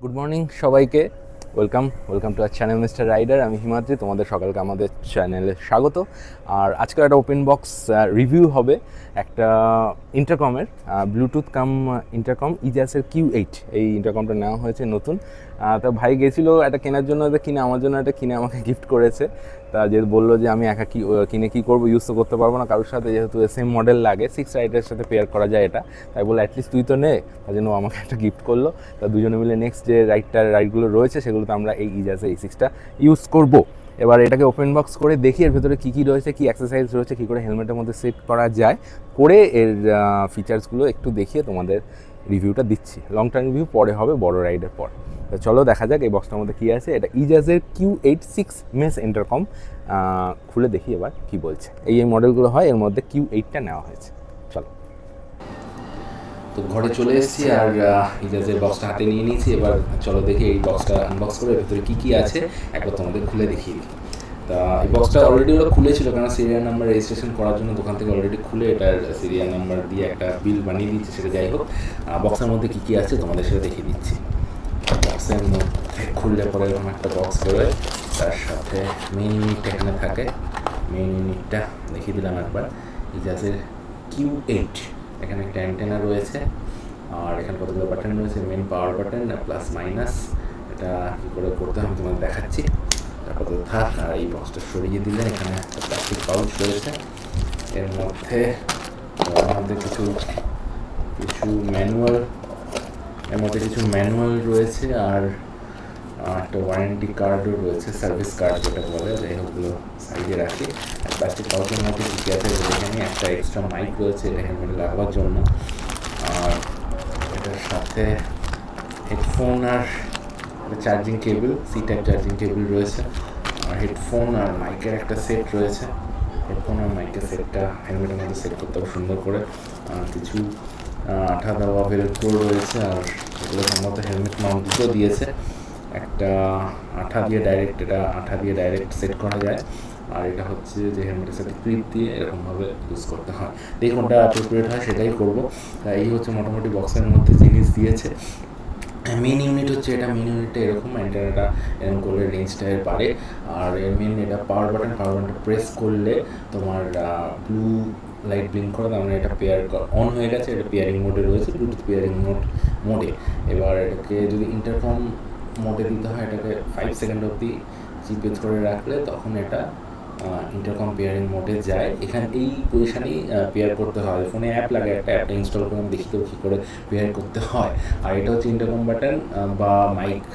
Good morning সবাইকে। Welcome to our channel mister rider. আমি হিমাদ্রি, তোমাদের সকালকে আমাদের চ্যানেলে স্বাগত। আর আজকে একটা ওপেন বক্স রিভিউ হবে একটা ইন্টারকমের, ব্লুটুথ কাম ইন্টারকম ইজাসের Q8। এই ইন্টারকমটা নেওয়া হয়েছে নতুন। তো ভাই গেছিলো একটা কেনার জন্য, এটা কিনে আমার জন্য একটা কিনে আমাকে গিফট করেছে। তা যেহেতু বললো যে আমি একা কিনে কী করবো, ইউজ তো করতে পারবো না কারোর সাথে, যেহেতু সেম মডেল লাগে, 6 রাইডের সাথে পেয়ার করা যায় এটা, তাই বলে অ্যাটলিস্ট তুই তো নে, তার জন্য আমাকে একটা গিফট করলো। তা দুজনে মিলে নেক্সট যে রাইডগুলো রয়েছে সেগুলোতে আমরা এই ইজাসে A6টা ইউজ করব। এবার এটাকে ওপেন বক্স করে দেখি এর ভেতরে কী কী রয়েছে, কী এক্সারসাইজ রয়েছে, কী করে হেলমেটের মধ্যে সেট করা যায়, করে এর ফিচার্সগুলো একটু দেখিয়ে তোমাদের রিভিউটা দিচ্ছি। লং টার্ম রিভিউ পরে হবে, বড় রাইডের পর। তো চলো দেখা যাক এই বক্সটার মধ্যে কী আছে। এটা ইজাজের Q8 6 মেস ইন্টারকম। খুলে দেখি এবার কী বলছে। এই মডেলগুলো হয়, এর মধ্যে Q8টা নেওয়া হয়েছে। চলো। তো ঘরে চলে এসেছি আর ইজাজের বক্সটা হাতে নিয়ে নিয়েছি। এবার চলো দেখি এই বক্সটা আনবক্স করে ভেতরে কী কী আছে একবার তোমাদের খুলে দেখিয়ে দিই। তা এই বক্সটা অলরেডি ওরা খুলেছিল, কারণ সিরিয়াল নাম্বার রেজিস্ট্রেশন করার জন্য দোকান থেকে অলরেডি খুলে এটার সিরিয়াল নাম্বার দিয়ে একটা বিল বানিয়ে দিচ্ছে। সেটা যাই হোক, বক্সের মধ্যে কী কী আছে তোমাদের সেটা দেখিয়ে দিচ্ছি। বক্সের মধ্যে খুললে পরে এরকম একটা বক্স বেরোয়, তার সাথে মেইন ইউনিটটা এখানে থাকে। মেইন ইউনিটটা দেখিয়ে দিলাম একবার। ইজাজের Q8, এখানে একটা অ্যান্টেনা রয়েছে, আর এখানে কতগুলো বাটন রয়েছে, main power button plus minus. এটা কী করে করতে হবে তোমাদের দেখাচ্ছি। তারপর তো থাক। আর এই বক্সটা সরিয়ে দিলে এখানে একটা প্লাস্টিক পাউচ রয়েছে, এর মধ্যে কিছু ম্যানুয়াল, এর মধ্যে কিছু ম্যানুয়াল রয়েছে, আর একটা ওয়ারেন্টি কার্ডও রয়েছে, সার্ভিস কার্ড যেটা বলে। যাই হোক, ওগুলো সাইডে রাখি। আর প্লাস্টিক পাউচের মধ্যে কী আছে এখানে একটা এক্সট্রা মাইক রয়েছে, এটা হেলমেটে লাগাবার জন্য। আর এটার সাথে হেডফোন আর charging cable, C type charging cable রয়েছে। আর হেডফোন আর মাইকের একটা সেট রয়েছে। হেডফোন আর মাইকের সেটটা হেলমেটের মধ্যে সেট করতে হবে সুন্দর করে। আর কিছু আঠা দেওয়া ভেলক্রো রয়েছে, আর এগুলো সম্ভবত হেলমেট মাউন্ট দুটো দিয়েছে। একটা আঠা দিয়ে ডাইরেক্ট সেট করা যায়, আর এটা হচ্ছে যে হেলমেটের সাথে ক্লিপ দিয়ে এরকমভাবে ইউজ করতে হয়। দেখি কোনটা অ্যাপ্রোপ্রিয়েট হয় সেটাই করবো। এই হচ্ছে মোটামুটি বক্সের মধ্যে জিনিস দিয়েছে। মেন ইউনিট হচ্ছে এটা, মেন ইউনিটটা এরকম, অ্যান্টেনাটা এরকম করলে রেঞ্জটা পারে। আর এর মেন এটা পাওয়ার বাটনটা প্রেস করলে তোমার ব্লু লাইট ব্লিঙ্ক করে, তার মানে এটা অন হয়ে গেছে। এটা পেয়ারিং মোডে রয়েছে, ব্লুটুথ পেয়ারিং মোডে। এবার এটাকে যদি ইন্টারকম মোডে দিতে হয়, এটাকে 5 সেকেন্ড অবধি চিপে ধরে রাখলে তখন এটা ইন্টারকম পেয়ারিং মোডে যায়। এখানে এই পজিশানেই পেয়ার করতে হয়। ফোনে অ্যাপ লাগে, একটা অ্যাপটা ইনস্টল করে দেখি তো কী করে পেয়ার করতে হয়। আর এটা হচ্ছে ইন্টারকম বাটন বা mic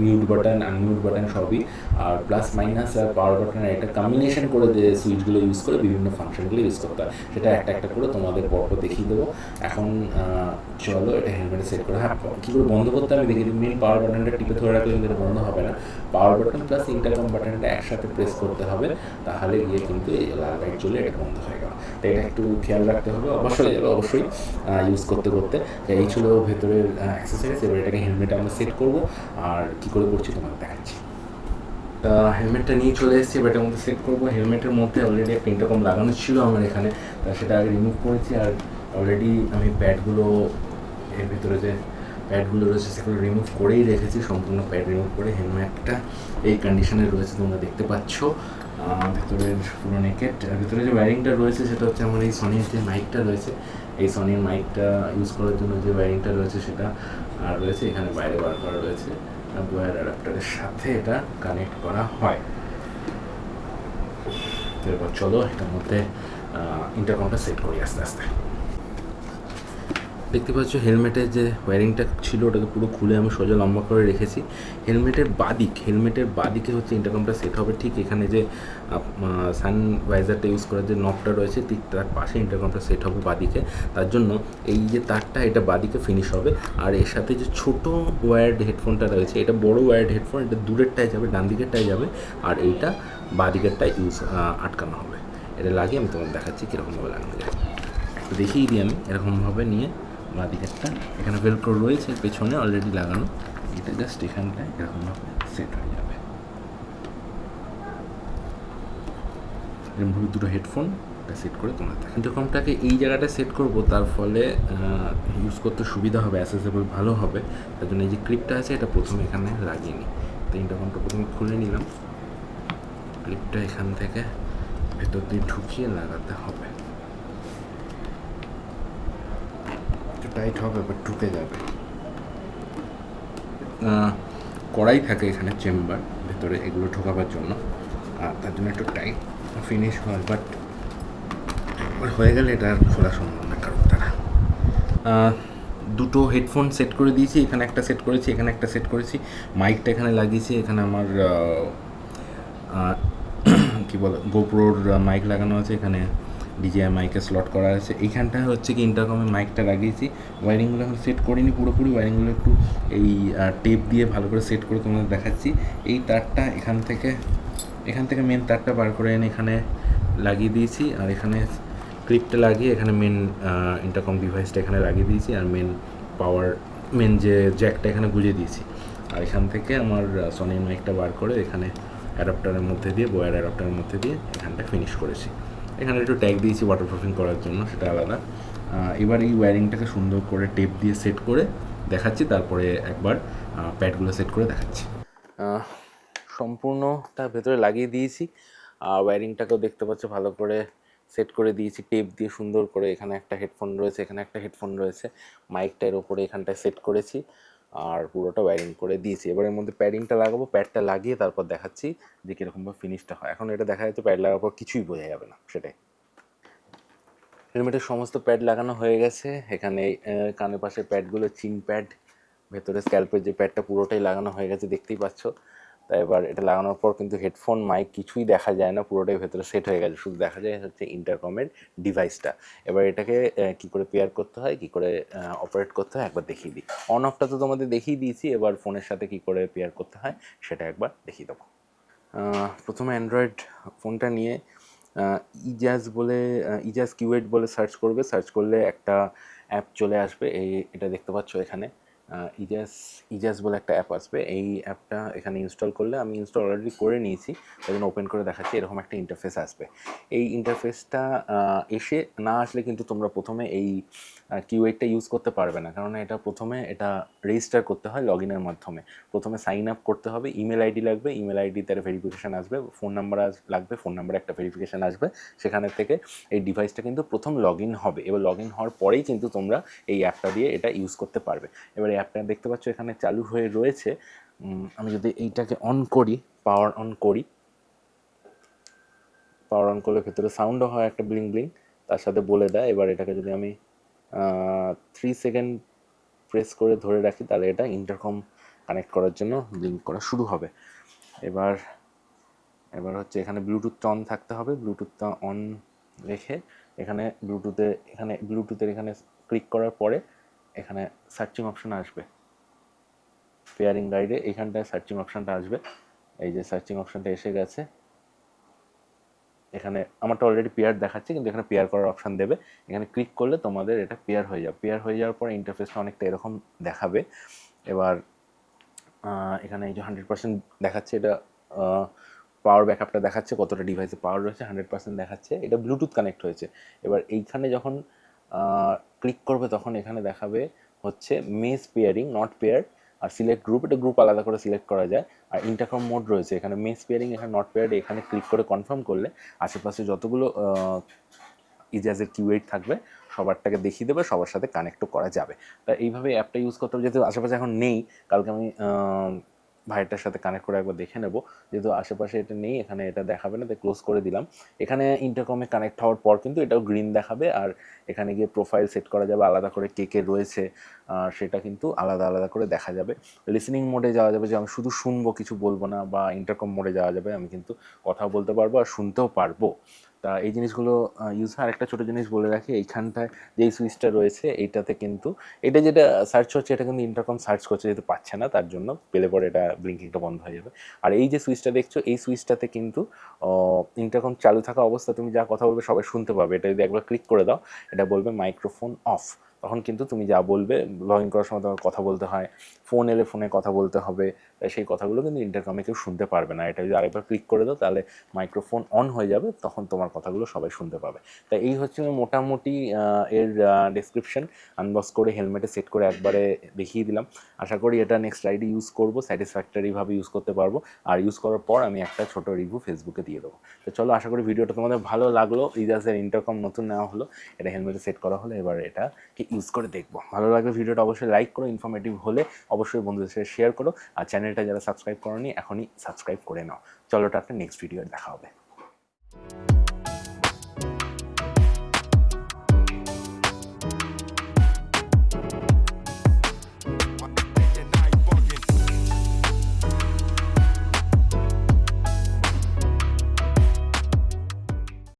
mute button, unmute button সবই। আর প্লাস মাইনাস আর পাওয়ার বাটন, এটা কম্বিনেশন করে যে সুইচগুলো ইউজ করে বিভিন্ন ফাংশনগুলো ইউজ করতে হয়, সেটা একটা একটা করে তোমাদের পরপর দেখিয়ে দেবো। এখন চলো এটা হেলমেটে সেট করে। হ্যাঁ, কী করে বন্ধ করতে আমি দেখিয়ে দিই। মেন পাওয়ার বাটনটা টিপে ধরে রাখলে কিন্তু এটা বন্ধ হবে না। পাওয়ার বাটন প্লাস ইন্টারকম বাটনটা একসাথে প্রেস করতে হবে, তাহলে গিয়ে কিন্তু এই লাল লাইট জ্বলে এটা বন্ধ হয়ে গেল। তো এটা একটু খেয়াল রাখতে হবে, অবশ্যই ইউজ করতে করতে। এই ছিল ভেতরের এক্সারসাইজ। এবার এটাকে হেলমেটে আমরা সেট করবো, আর কী করে করছি তোমাকে দেখাচ্ছি। হেলমেটটা নিয়ে চলে এসেছি, এবার এটার মধ্যে সেট করবো। হেলমেটের মধ্যে অলরেডি একটা ইন্টারকম লাগানো ছিল আমার এখানে, তা সেটা আগে রিমুভ করেছি। আর অলরেডি আমি প্যাডগুলো, এর ভিতরে যে প্যাডগুলো রয়েছে সেগুলো রিমুভ করেই রেখেছি। সম্পূর্ণ প্যাড রিমুভ করে হেলমেটটা এই কন্ডিশনে রয়েছে, তোমরা দেখতে পাচ্ছ। ভেতরের পুরো নেকেট। ভিতরে যে ওয়্যারিংটা রয়েছে সেটা হচ্ছে আমার এই সনির যে মাইকটা রয়েছে, এই সনির মাইকটা ইউজ করার জন্য যে ওয়্যারিংটা রয়েছে সেটা রয়েছে এখানে বাইরে বার করা রয়েছে। ওয়্যার অ্যাডাপ্টারের সাথে এটা কানেক্ট করা হয়। তো এবার চলো এটার মধ্যে ইন্টারকমটা সেট করি আস্তে আস্তে। দেখতে পাচ্ছ হেলমেটের যে ওয়্যারিংটা ছিল ওটাকে পুরো খুলে আমি সোজা লম্বা করে রেখেছি। হেলমেটের বাদিকে হচ্ছে ইন্টারকমটা সেট হবে। ঠিক এখানে যে সানভাইজারটা ইউজ করার যে নবটা রয়েছে ঠিক তার পাশে ইন্টারকমটা সেট হবে বাদিকে। তার জন্য এই যে তারটা এটা বাদিকে ফিনিশ হবে। আর এর সাথে যে ছোটো ওয়্যার্ড হেডফোনটা রয়েছে, এটা বড় ওয়্যার্ড হেডফোন, এটা দূরেরটায় যাবে, ডান দিকেরটায় যাবে, আর এইটা বাদিকেরটায় আটকানো হবে। এটা লাগিয়ে আমি তোমাকে দেখাচ্ছি কীরকমভাবে লাগানো যায়। একটু দেখিয়ে দিই আমি। এরকমভাবে নিয়ে বাঁ দিকেরটা, এখানে ভেলক্রো রয়েছে পেছনে অলরেডি লাগানো, এটা জাস্ট এখানটায় এরকমভাবে সেট হয়ে যাবে। এরকমভাবে দুটো হেডফোন এটা সেট করে তোমরা দেখো। ইন্টারকমটাকে এই জায়গাটা সেট করব, তার ফলে ইউজ করতে সুবিধা হবে, অ্যাসেসেবল ভালো হবে। তার জন্য এই যে ক্লিপটা আছে এটা প্রথমে এখানে লাগিয়ে নিই। তো ইন্টারকমটা প্রথমে খুলে নিলাম, ক্লিপটা এখান থেকে ভেতর দিয়ে ঢুকিয়ে লাগাতে হবে। একটু টাইট হবে, বাট ঢুকে যাবে। কড়াই থাকে এখানে চেম্বার ভেতরে এগুলো ঢোকাবার জন্য, তার জন্য একটু টাইট ফিনিশ হয়, বাট একবার হয়ে গেলে এটা আর খোলা সম্ভব না কারোর দ্বারা। দুটো হেডফোন সেট করে দিয়েছি, এখানে একটা সেট করেছি, এখানে একটা সেট করেছি। মাইকটা এখানে লাগিয়েছি, এখানে আমার কী বলে গোপ্রোর মাইক লাগানো আছে, এখানে ডিজিআই মাইকের স্লট করা আছে। এইখানটায় হচ্ছে কি ইন্টারকমের মাইকটা লাগিয়েছি। ওয়ারিংগুলো এখন সেট করিনি পুরোপুরি, ওয়ারিংগুলো একটু এই টেপ দিয়ে ভালো করে সেট করে তোমাদের দেখাচ্ছি। এই তারটা এখান থেকে মেন তারটা বার করে এনে এখানে লাগিয়ে দিয়েছি, আর এখানে ক্লিপটা লাগিয়ে এখানে মেন ইন্টারকম ডিভাইসটা এখানে লাগিয়ে দিয়েছি, আর মেন যে জ্যাকটা এখানে গুঁজে দিয়েছি। আর এখান থেকে আমার সনির মাইকটা বার করে এখানে অ্যাডাপ্টারের মধ্যে দিয়ে, বয়ার অ্যাডাপ্টারের মধ্যে দিয়ে এখানটা ফিনিশ করেছি। এখানে একটু ট্যাগ দিয়েছি ওয়াটারপ্রুফিং করার জন্য, সেটা আলাদা। এবার এই ওয়্যারিংটাকে সুন্দর করে টেপ দিয়ে সেট করে দেখাচ্ছি, তারপরে একবার প্যাডগুলো সেট করে দেখাচ্ছি। সম্পূর্ণটা ভেতরে লাগিয়ে দিয়েছি, ওয়্যারিংটাকেও দেখতে পাচ্ছ ভালো করে সেট করে দিয়েছি টেপ দিয়ে সুন্দর করে। এখানে একটা হেডফোন রয়েছে, এখানে একটা হেডফোন রয়েছে, মাইকটার ওপরে এখানটায় সেট করেছি, আর পুরোটা ওয়্যারিং করে দিয়েছি। এবার এর মধ্যে প্যাডিংটা লাগাবো, প্যাডটা লাগিয়ে তারপর দেখাচ্ছি যে কীরকমভাবে ফিনিশটা হয়। এখন এটা দেখা যাচ্ছে প্যাড লাগার পর কিছুই বোঝা যাবে না, সেটাই। হেলমেটের সমস্ত প্যাড লাগানো হয়ে গেছে। এখানে কানের পাশে প্যাডগুলো চিন প্যাড, ভেতরে স্ক্যাল্পের যে প্যাডটা পুরোটাই লাগানো হয়ে গেছে, দেখতেই পাচ্ছ। তাই এবার এটা লাগানোর পর কিন্তু হেডফোন মাইক কিছুই দেখা যায় না, পুরোটাই ভেতরে সেট হয়ে গেছে, শুধু দেখা যায় হচ্ছে ইন্টারকমের ডিভাইসটা। এবার এটাকে কী করে পেয়ার করতে হয়, কী করে অপারেট করতে হয় একবার দেখিয়ে দিই। অন অফটা তো তোমাদের দেখিয়ে দিয়েছি, এবার ফোনের সাথে কী করে পেয়ার করতে হয় সেটা একবার দেখিয়ে দেবো। প্রথমে অ্যান্ড্রয়েড ফোনটা নিয়ে ইজাজ কিউ8 বলে সার্চ করবে। সার্চ করলে একটা অ্যাপ চলে আসবে, এটা দেখতে পাচ্ছ এখানে ইজাজ বলে একটা অ্যাপ আসবে। এই অ্যাপটা এখানে ইনস্টল করলে, আমি ইনস্টল অলরেডি করে নিয়েছি, তাই জন্য ওপেন করে দেখাচ্ছি। এরকম একটা ইন্টারফেস আসবে। এই ইন্টারফেসটা না আসলে কিন্তু তোমরা প্রথমে এই কিউ8টা ইউজ করতে পারবে না, কারণ এটা রেজিস্টার করতে হয় লগ ইনের মাধ্যমে। প্রথমে সাইন আপ করতে হবে, ইমেল আইডি লাগবে, ইমেল আইডি তার ভেরিফিকেশান আসবে, ফোন নাম্বার লাগবে, ফোন নাম্বারে একটা ভেরিফিকেশান আসবে। সেখানে থেকে এই ডিভাইসটা কিন্তু প্রথম লগ ইন হবে। এবার লগ ইন হওয়ার পরেই কিন্তু তোমরা এই অ্যাপটা দিয়ে এটা ইউজ করতে পারবে। এবার এই অ্যাপটা দেখতে পাচ্ছ এখানে চালু হয়ে রয়েছে। আমি যদি এইটাকে অন করি, পাওয়ার অন করলে ভেতরে সাউন্ডও হয় একটা ব্লিং ব্লিং, তার সাথে বলে দেয়। এবার এটাকে যদি আমি 3 সেকেন্ড প্রেস করে ধরে রাখি, তাহলে এটা ইন্টারকম কানেক্ট করার জন্য ব্লিঙ্ক করা শুরু হবে। এবার হচ্ছে এখানে ব্লুটুথটা অন থাকতে হবে। ব্লুটুথটা অন রেখে এখানে ব্লুটুথের এখানে ক্লিক করার পরে এখানে সার্চিং অপশান আসবে। পেয়ারিং গাইডে এখানটায় সার্চিং অপশানটা আসবে। এই যে সার্চিং অপশানটা এসে গেছে। এখানে আমারটা অলরেডি পেয়ার দেখাচ্ছে, কিন্তু এখানে পেয়ার করার অপশান দেবে। এখানে ক্লিক করলে তোমাদের এটা পেয়ার হয়ে যাবে। পেয়ার হয়ে যাওয়ার পর ইন্টারফেসটা অনেকটা এরকম দেখাবে। এবার এখানে এই যে 100% দেখাচ্ছে, এটা পাওয়ার ব্যাকআপটা দেখাচ্ছে, কতটা ডিভাইসে পাওয়ার রয়েছে, 100% দেখাচ্ছে। এটা ব্লুটুথ কানেক্ট হয়েছে। এবার এইখানে যখন ক্লিক করবে তখন এখানে দেখাবে হচ্ছে মেস পেয়ারিং নট পেয়ার, আর সিলেক্ট গ্রুপ, এটা গ্রুপ আলাদা করে সিলেক্ট করা যায়। আর ইন্টারকম মোড রয়েছে এখানে, মেস পেয়ারিং এখানে নট পেয়ার, এখানে ক্লিক করে কনফার্ম করলে আশেপাশে যতগুলো ইজাজের কিউ8 থাকবে সবারটাকে দেখিয়ে দেবে, সবার সাথে কানেক্টও করা যাবে। তা এইভাবে অ্যাপটা ইউজ করতে হবে। যেহেতু আশেপাশে এখন নেই, কালকে আমি ভাইটার সাথে কানেক্ট করে একবার দেখে নেব। যেহেতু আশেপাশে এটা নেই, এখানে এটা দেখাবে না, তাই ক্লোজ করে দিলাম। এখানে ইন্টারকমে কানেক্ট হওয়ার পর কিন্তু এটাও গ্রিন দেখাবে, আর এখানে গিয়ে প্রোফাইল সেট করা যাবে আলাদা করে, কে রয়েছে সেটা কিন্তু আলাদা আলাদা করে দেখা যাবে। লিসেনিং মোডে যাওয়া যাবে, যে আমি শুধু শুনবো কিছু বলবো না, বা ইন্টারকম মোডে যাওয়া যাবে, আমি কিন্তু কথা বলতে পারবো আর শুনতেও পারবো। তা এই জিনিসগুলো ইউজ হয়। আরেকটা ছোটো জিনিস বলে রাখি, এইখানটায় যেই সুইচটা রয়েছে এইটাতে কিন্তু এটা যেটা সার্চ হচ্ছে, এটা কিন্তু ইন্টারকম সার্চ করছে, যেহেতু পাচ্ছে না, তার জন্য পেলে পরে এটা ব্লিঙ্কিংটা বন্ধ হয়ে যাবে। আর এই যে সুইচটা দেখছো, এই সুইচটাতে কিন্তু ইন্টারকম চালু থাকা অবস্থা তুমি যা কথা বলবে সবাই শুনতে পাবে। এটা যদি একবার ক্লিক করে দাও, এটা বলবে মাইক্রোফোন অফ, তখন কিন্তু তুমি যা বলবে, ব্লগিং করার সময় তোমার কথা বলতে হয়, ফোন এলে ফোনে কথা বলতে হবে, তাই সেই কথাগুলো কিন্তু ইন্টারকমে কেউ শুনতে পারবে না। এটা যদি আরেকবার ক্লিক করে দাও তাহলে মাইক্রোফোন অন হয়ে যাবে, তখন তোমার কথাগুলো সবাই শুনতে পাবে। তাই এই হচ্ছে মোটামুটি এর ডেসক্রিপশন। আনবক্স করে হেলমেটে সেট করে একবারে দেখিয়ে দিলাম। আশা করি এটা নেক্সট রাইডে ইউজ করবো, স্যাটিসফ্যাক্টরিভাবে ইউজ করতে পারবো। আর ইউজ করার পর আমি একটা ছোটো রিভিউ ফেসবুকে দিয়ে দেবো। তো চলো, আশা করি ভিডিওটা তোমাদের ভালো লাগলো। ইজাজের ইন্টারকম নতুন নেওয়া হলো, এটা হেলমেটে সেট করা হলো, এবার এটাকে ইউজ করে দেখবো। ভালো লাগলে ভিডিওটা অবশ্যই লাইক করো, ইনফরমেটিভ হলে অবশ্যই বন্ধুদের সাথে শেয়ার করো, আর চ্যানেলটা যারা সাবস্ক্রাইব করোনি এখনই সাবস্ক্রাইব করে নাও। চলো, টাটা, নেক্সট ভিডিও দেখা হবে।